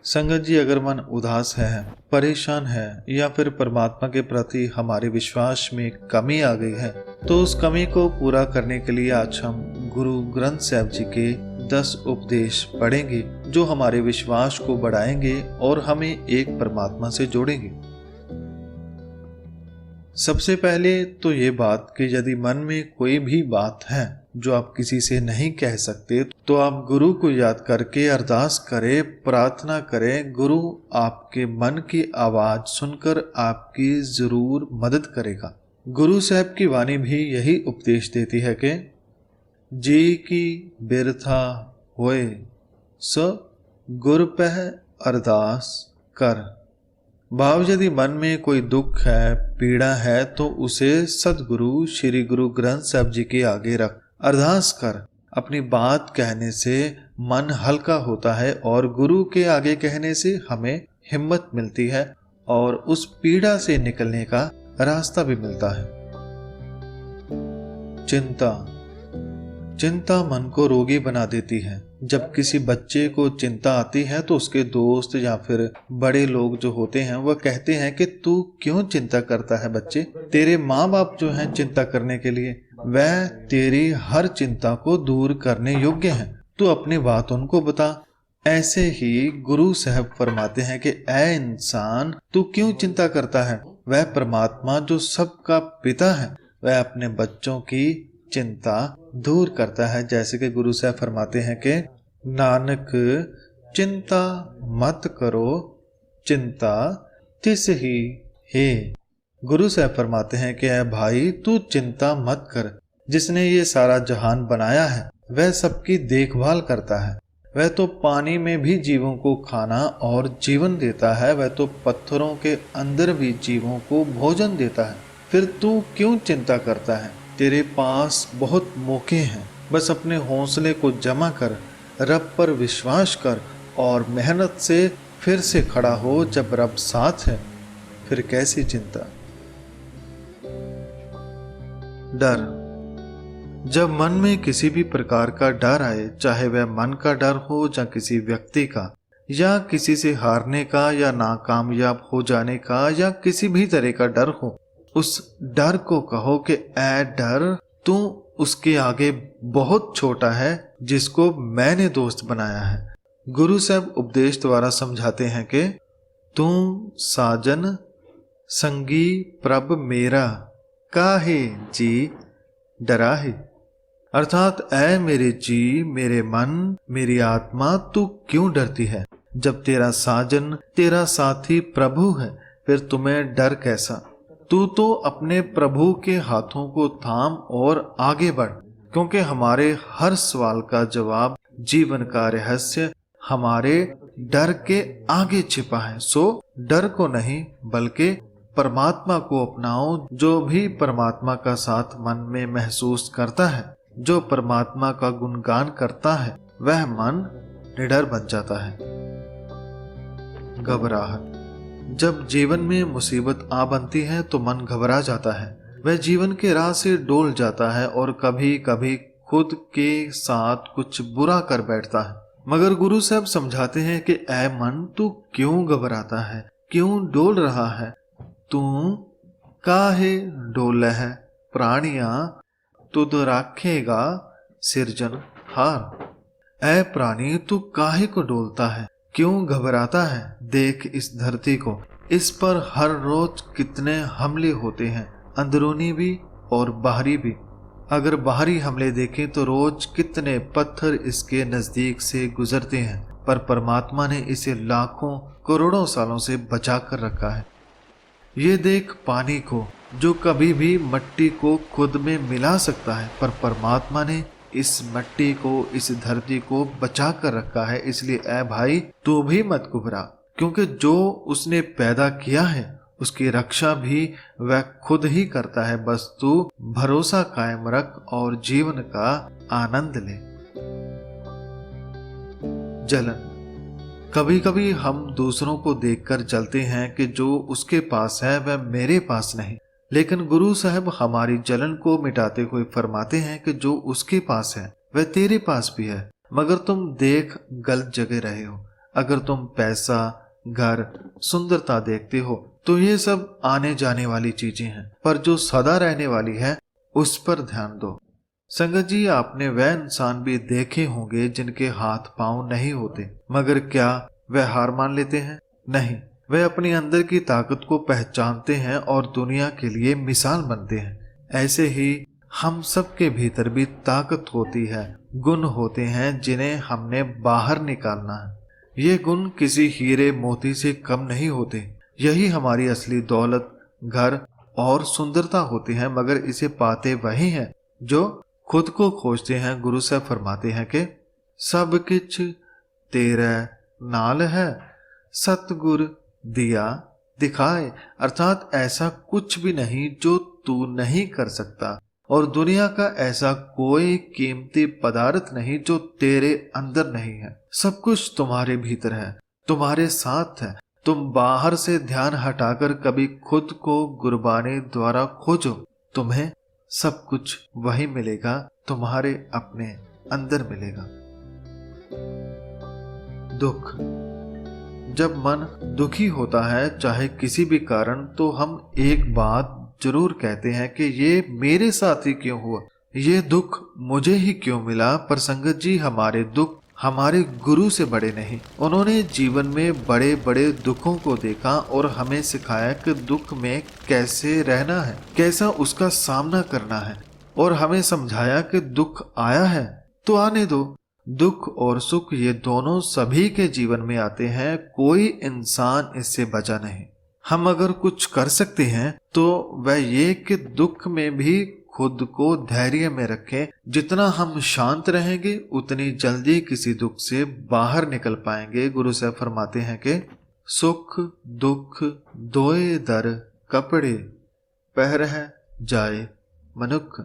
संगत जी, अगर मन उदास है, परेशान है या फिर परमात्मा के प्रति हमारे विश्वास में कमी आ गई है, तो उस कमी को पूरा करने के लिए आज हम गुरु ग्रंथ साहिब जी के 10 उपदेश पढ़ेंगे जो हमारे विश्वास को बढ़ाएंगे और हमें एक परमात्मा से जोड़ेंगे। सबसे पहले तो ये बात कि यदि मन में कोई भी बात है जो आप किसी से नहीं कह सकते, तो आप गुरु को याद करके अरदास करें, प्रार्थना करें। गुरु आपके मन की आवाज सुनकर आपकी जरूर मदद करेगा। गुरु साहब की वाणी भी यही उपदेश देती है कि जी की बिरथा होए सो गुर पह अरदास कर। भाव, यदि मन में कोई दुख है, पीड़ा है, तो उसे सदगुरु श्री गुरु ग्रंथ साहिब जी के आगे रख अरदास कर। अपनी बात कहने से मन हल्का होता है और गुरु के आगे कहने से हमें हिम्मत मिलती है और उस पीड़ा से निकलने का रास्ता भी मिलता है। चिंता मन को रोगी बना देती है। जब किसी बच्चे को चिंता आती है तो उसके दोस्त या फिर बड़े लोग जो होते हैं वह कहते हैं कि तू क्यों चिंता करता है बच्चे, तेरे माँ बाप जो हैं चिंता करने के लिए, वह तेरी हर चिंता को दूर करने योग्य हैं, तू अपनी बात उनको बता। ऐसे ही गुरु साहब फरमाते हैं कि ऐ इंसान, तू क्यों चिंता करता है, वह परमात्मा जो सबका पिता है वह अपने बच्चों की चिंता दूर करता है। जैसे कि गुरु साहब फरमाते हैं कि नानक चिंता मत करो, चिंता तिस ही है। गुरु साहब फरमाते हैं कि ऐ भाई, तू चिंता मत कर। जिसने ये सारा जहान बनाया है वह सबकी देखभाल करता है। वह तो पानी में भी जीवों को खाना और जीवन देता है, वह तो पत्थरों के अंदर भी जीवों को भोजन देता है। फिर तू क्यों चिंता करता है? तेरे पास बहुत मौके हैं, बस अपने हौसले को जमा कर, रब पर विश्वास कर और मेहनत से फिर से खड़ा हो। जब रब साथ है फिर कैसी चिंता। डर, जब मन में किसी भी प्रकार का डर आए, चाहे वह मन का डर हो या किसी व्यक्ति का, या किसी से हारने का या नाकामयाब हो जाने का, या किसी भी तरह का डर हो, उस डर को कहो कि ऐ डर, तू उसके आगे बहुत छोटा है जिसको मैंने दोस्त बनाया है। गुरु साहब उपदेश द्वारा समझाते हैं कि तू साजन संगी प्रभ मेरा, काहे जी डराहे। अर्थात ऐ मेरे जी, मेरे मन, मेरी आत्मा, तू क्यों डरती है? जब तेरा साजन, तेरा साथी प्रभु है, फिर तुम्हें डर कैसा? तू तो अपने प्रभु के हाथों को थाम और आगे बढ़, क्योंकि हमारे हर सवाल का जवाब, जीवन का रहस्य हमारे डर के आगे छिपा है। सो डर को नहीं बल्कि परमात्मा को अपनाओ। जो भी परमात्मा का साथ मन में महसूस करता है, जो परमात्मा का गुणगान करता है, वह मन निडर बन जाता है। घबराहट, जब जीवन में मुसीबत आ बनती है तो मन घबरा जाता है। वह जीवन के राह से डोल जाता है और कभी कभी खुद के साथ कुछ बुरा कर बैठता है। मगर गुरु साहब समझाते हैं कि ऐ मन, तू क्यों घबराता है, क्यों डोल रहा है? तू काहे डोल है, प्राणिया तुद राखेगा सिरजन हार। ऐ प्राणी, तू काहे को डोलता है, क्यों घबराता है? देख इस धरती को, इस पर हर रोज कितने हमले होते हैं, अंदरूनी भी और बाहरी भी। अगर बाहरी हमले देखें तो रोज कितने पत्थर इसके नजदीक से गुजरते हैं, पर परमात्मा ने इसे लाखों करोड़ों सालों से बचा कर रखा है। ये देख पानी को, जो कभी भी मिट्टी को खुद में मिला सकता है, पर परमात्मा ने इस मिट्टी को, इस धरती को बचा कर रखा है। इसलिए ऐ भाई, तू भी मत घबरा, क्योंकि जो उसने पैदा किया है उसकी रक्षा भी वह खुद ही करता है। बस तू भरोसा कायम रख और जीवन का आनंद ले। जलन, कभी कभी हम दूसरों को देखकर जलते हैं कि जो उसके पास है वह मेरे पास नहीं, लेकिन गुरु साहब हमारी जलन को मिटाते हुए फरमाते हैं कि जो उसके पास है वह तेरे पास भी है, मगर तुम देख गलत जगह रहे हो। अगर तुम पैसा, घर, सुंदरता देखते हो तो ये सब आने जाने वाली चीजें हैं, पर जो सदा रहने वाली है उस पर ध्यान दो। संगत जी, आपने वह इंसान भी देखे होंगे जिनके हाथ पांव नहीं होते, मगर क्या वह हार मान लेते हैं? नहीं, वे अपने अंदर की ताकत को पहचानते हैं और दुनिया के लिए मिसाल बनते हैं। ऐसे ही हम सबके भीतर भी ताकत होती है, गुण होते हैं जिन्हें हमने बाहर निकालना है। ये गुण किसी हीरे मोती से कम नहीं होते। यही हमारी असली दौलत, घर और सुंदरता होती है, मगर इसे पाते वही हैं जो खुद को खोजते हैं। गुरु साहब फरमाते हैं कि सब किछ तेरे नाल है, सतगुर दिया दिखाए। अर्थात ऐसा कुछ भी नहीं जो तू नहीं कर सकता, और दुनिया का ऐसा कोई कीमती पदार्थ नहीं जो तेरे अंदर नहीं है। सब कुछ तुम्हारे भीतर है, तुम्हारे साथ है। तुम बाहर से ध्यान हटाकर कभी खुद को गुरबानी द्वारा खोजो, तुम्हें सब कुछ वही मिलेगा, तुम्हारे अपने अंदर मिलेगा। दुख। जब मन दुखी होता है, चाहे किसी भी कारण, तो हम एक बात जरूर कहते हैं कि ये मेरे साथ ही क्यों हुआ, ये दुख मुझे ही क्यों मिला। पर संगत जी, हमारे दुख हमारे गुरु से बड़े नहीं। उन्होंने जीवन में बड़े बड़े दुखों को देखा और हमें सिखाया कि दुख में कैसे रहना है, कैसा उसका सामना करना है, और हमें समझाया कि दुख आया है तो आने दो। दुख और सुख ये दोनों सभी के जीवन में आते हैं, कोई इंसान इससे बचा नहीं। हम अगर कुछ कर सकते हैं तो वह ये कि दुख में भी खुद को धैर्य में रखें। जितना हम शांत रहेंगे उतनी जल्दी किसी दुख से बाहर निकल पाएंगे। गुरु साहब फरमाते हैं कि सुख दुख दोए दर कपड़े पहरह जाए मनुख।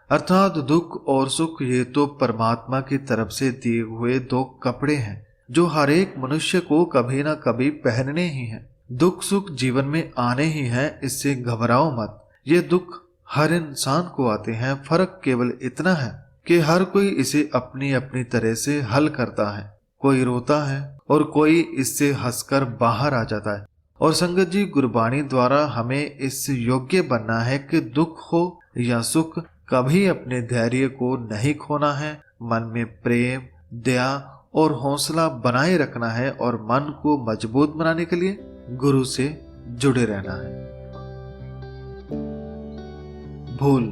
अर्थात दुख और सुख ये तो परमात्मा की तरफ से दिए हुए दो कपड़े हैं जो हर एक मनुष्य को कभी ना कभी पहनने ही हैं। दुख सुख जीवन में आने ही हैं, इससे घबराओ मत। ये दुख हर इंसान को आते हैं, फर्क केवल इतना है कि हर कोई इसे अपनी अपनी तरह से हल करता है। कोई रोता है और कोई इससे हंसकर बाहर आ जाता है। और संगत जी, गुरबाणी द्वारा हमें इस योग्य बनना है कि दुख हो या सुख, कभी अपने धैर्य को नहीं खोना है। मन में प्रेम, दया और हौसला बनाए रखना है और मन को मजबूत बनाने के लिए गुरु से जुड़े रहना है। भूल।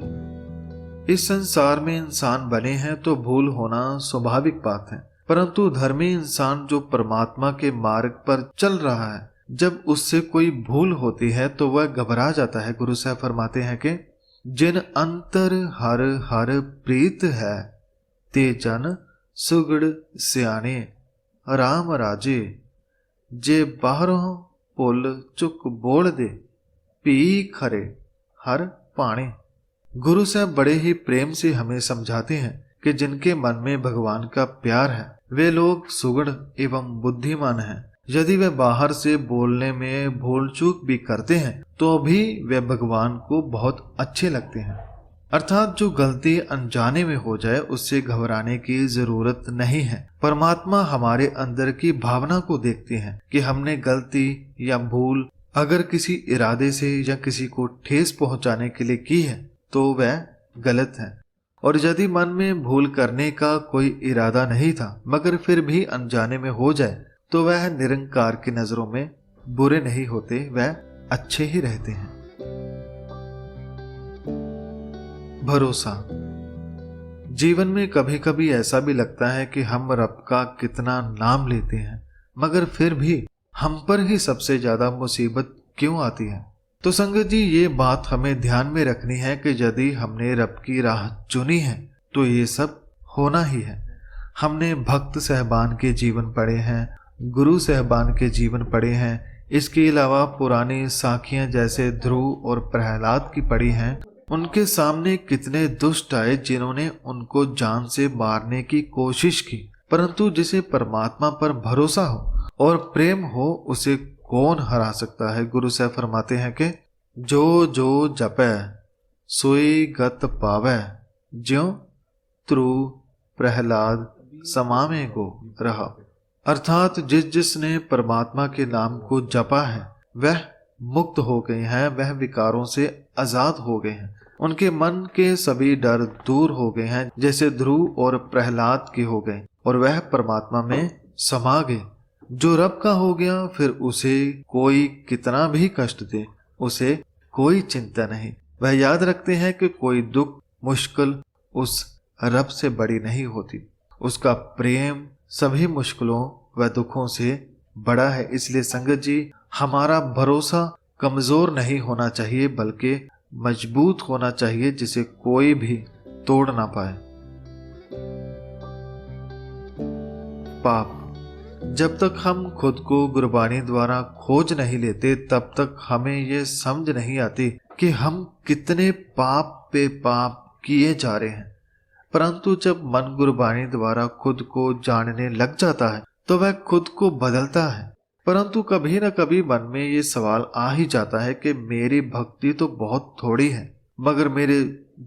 इस संसार में इंसान बने हैं तो भूल होना स्वाभाविक बात है, परंतु धर्मी इंसान जो परमात्मा के मार्ग पर चल रहा है, जब उससे कोई भूल होती है तो वह घबरा जाता है। गुरु साहब फरमाते हैं कि जिन अंतर हर हर प्रीत है, ते जन सुगड़ सियाने राम राजे। जे बाहरों पुल चुक बोल दे, पी खरे हर पाने। गुरु साहब बड़े ही प्रेम से हमें समझाते हैं कि जिनके मन में भगवान का प्यार है वे लोग सुगढ़ एवं बुद्धिमान हैं। यदि वे बाहर से बोलने में भूल चूक भी करते हैं तो भी वे भगवान को बहुत अच्छे लगते हैं। अर्थात जो गलती अनजाने में हो जाए उससे घबराने की जरूरत नहीं है। परमात्मा हमारे अंदर की भावना को देखते हैं कि हमने गलती या भूल अगर किसी इरादे से या किसी को ठेस पहुंचाने के लिए की है तो वह गलत है। और यदि मन में भूल करने का कोई इरादा नहीं था मगर फिर भी अनजाने में हो जाए तो वह निरंकार की नजरों में बुरे नहीं होते, वह अच्छे ही रहते हैं। भरोसा। जीवन में कभी कभी ऐसा भी लगता है कि हम रब का कितना नाम लेते हैं मगर फिर भी हम पर ही सबसे ज्यादा मुसीबत क्यों आती है। तो संगत जी, ये बात हमें ध्यान में रखनी है कि यदि हमने रब की राह चुनी है तो ये सब होना ही है। हमने भक्त सहबान के जीवन पढ़े हैं, गुरु सहबान के जीवन पढ़े हैं, इसके अलावा पुरानी साखियां जैसे ध्रुव और प्रहलाद की पढ़ी हैं। उनके सामने कितने दुष्ट आए जिन्होंने उनको जान से मारने की कोशिश की, परंतु जिसे परमात्मा पर भरोसा हो और प्रेम हो उसे कौन हरा सकता है। गुरु साहब फरमाते हैं कि जो जो जपै सोई गत पावै, ज्यों ध्रुव प्रहलाद समामे गो रहा। अर्थात जिसने परमात्मा के नाम को जपा है वह मुक्त हो गए हैं, वह विकारों से आजाद हो गए हैं। उनके मन के सभी डर दूर हो गए हैं, जैसे ध्रुव और प्रहलाद के हो गए, और वह परमात्मा में समा गए। जो रब का हो गया फिर उसे कोई कितना भी कष्ट दे उसे कोई चिंता नहीं। वह याद रखते हैं कि कोई दुख मुश्किल उस रब से बड़ी नहीं होती। उसका प्रेम सभी मुश्किलों व दुखों से बड़ा है। इसलिए संगत जी, हमारा भरोसा कमजोर नहीं होना चाहिए बल्कि मजबूत होना चाहिए, जिसे कोई भी तोड़ ना पाए। पाप। जब तक हम खुद को गुरबानी द्वारा खोज नहीं लेते तब तक हमें ये समझ नहीं आती कि हम कितने पाप पे पाप किए जा रहे हैं। परंतु जब मन गुरबानी द्वारा खुद को जानने लग जाता है तो वह खुद को बदलता है। परंतु कभी न कभी मन में ये सवाल आ ही जाता है कि मेरी भक्ति तो बहुत थोड़ी है मगर मेरे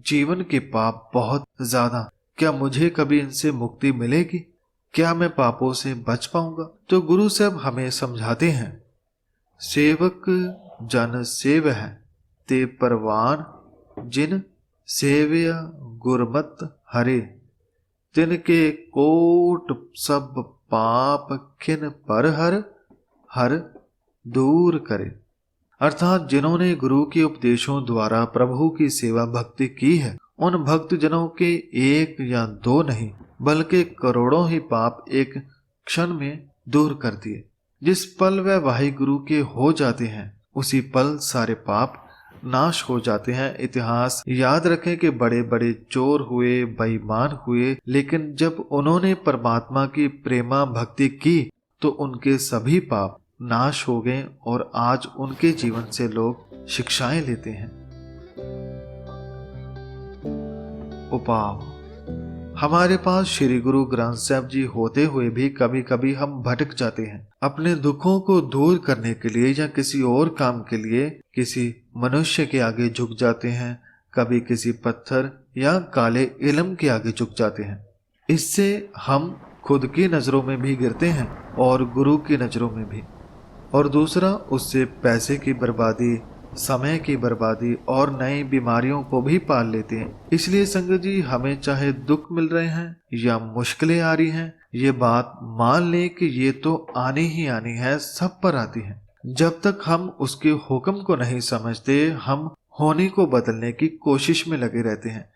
जीवन के पाप बहुत ज्यादा। क्या मुझे कभी इनसे मुक्ति मिलेगी? क्या मैं पापों से बच पाऊंगा? तो गुरु साहब हमें समझाते हैं, सेवक जन सेव है ते परवान, जिन सेव्य गुरमत हरे, तिनके कोट सब पाप खिन पर हर दूर करे। अर्थात जिन्होंने गुरु के उपदेशों द्वारा प्रभु की सेवा भक्ति की है उन भक्त जनों के एक या दो नहीं बल्कि करोड़ों ही पाप एक क्षण में दूर कर दिए। जिस पल वह वाहिगुरु के हो जाते हैं उसी पल सारे पाप नाश हो जाते हैं। इतिहास याद रखें कि बड़े बड़े चोर हुए, बेईमान हुए, लेकिन जब उन्होंने परमात्मा की प्रेमा भक्ति की तो उनके सभी पाप नाश हो गए और आज उनके जीवन से लोग शिक्षाएं लेते हैं। उपाव। हमारे पास श्री गुरु ग्रंथ साहब जी होते हुए भी कभी कभी हम भटक जाते हैं। अपने दुखों को दूर करने के लिए या किसी और काम के लिए किसी मनुष्य के आगे झुक जाते हैं, कभी किसी पत्थर या काले इल्म के आगे झुक जाते हैं। इससे हम खुद की नजरों में भी गिरते हैं और गुरु की नजरों में भी। और दूसरा, उससे पैसे की बर्बादी, समय की बर्बादी और नई बीमारियों को भी पाल लेते हैं। इसलिए संगत जी, हमें चाहे दुख मिल रहे हैं या मुश्किलें आ रही हैं, ये बात मान लें कि ये तो आनी ही आनी है, सब पर आती है। जब तक हम उसके हुक्म को नहीं समझते हम होने को बदलने की कोशिश में लगे रहते हैं,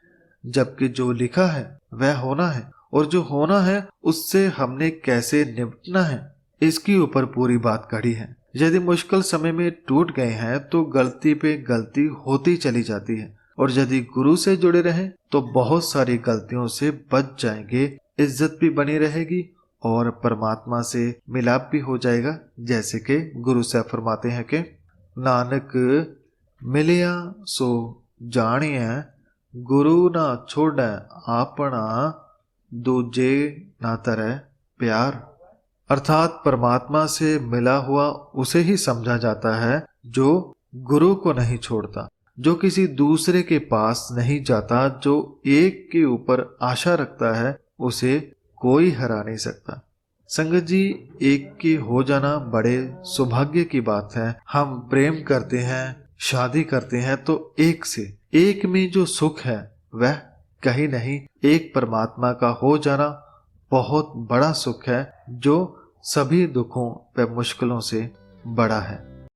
जबकि जो लिखा है वह होना है और जो होना है उससे हमने कैसे निपटना है इसके ऊपर पूरी बात कड़ी है। यदि मुश्किल समय में टूट गए हैं तो गलती पे गलती होती चली जाती है और यदि गुरु से जुड़े रहें तो बहुत सारी गलतियों से बच जाएंगे, इज्जत भी बनी रहेगी और परमात्मा से मिलाप भी हो जाएगा। जैसे कि गुरु साहब फरमाते हैं कि नानक मिलिया सो जानिए, गुरु ना छोड़े आपना, दूजे ना तरह प्यार। अर्थात परमात्मा से मिला हुआ उसे ही समझा जाता है जो गुरु को नहीं छोड़ता, जो किसी दूसरे के पास नहीं जाता, जो एक के ऊपर आशा रखता है उसे कोई हरा नहीं सकता। संगत जी, एक के हो जाना बड़े सौभाग्य की बात है। हम प्रेम करते हैं, शादी करते हैं तो एक से, एक में जो सुख है वह कहीं नहीं, एक परमात्मा का हो जाना बहुत बड़ा सुख है जो सभी दुखों व मुश्किलों से बड़ा है।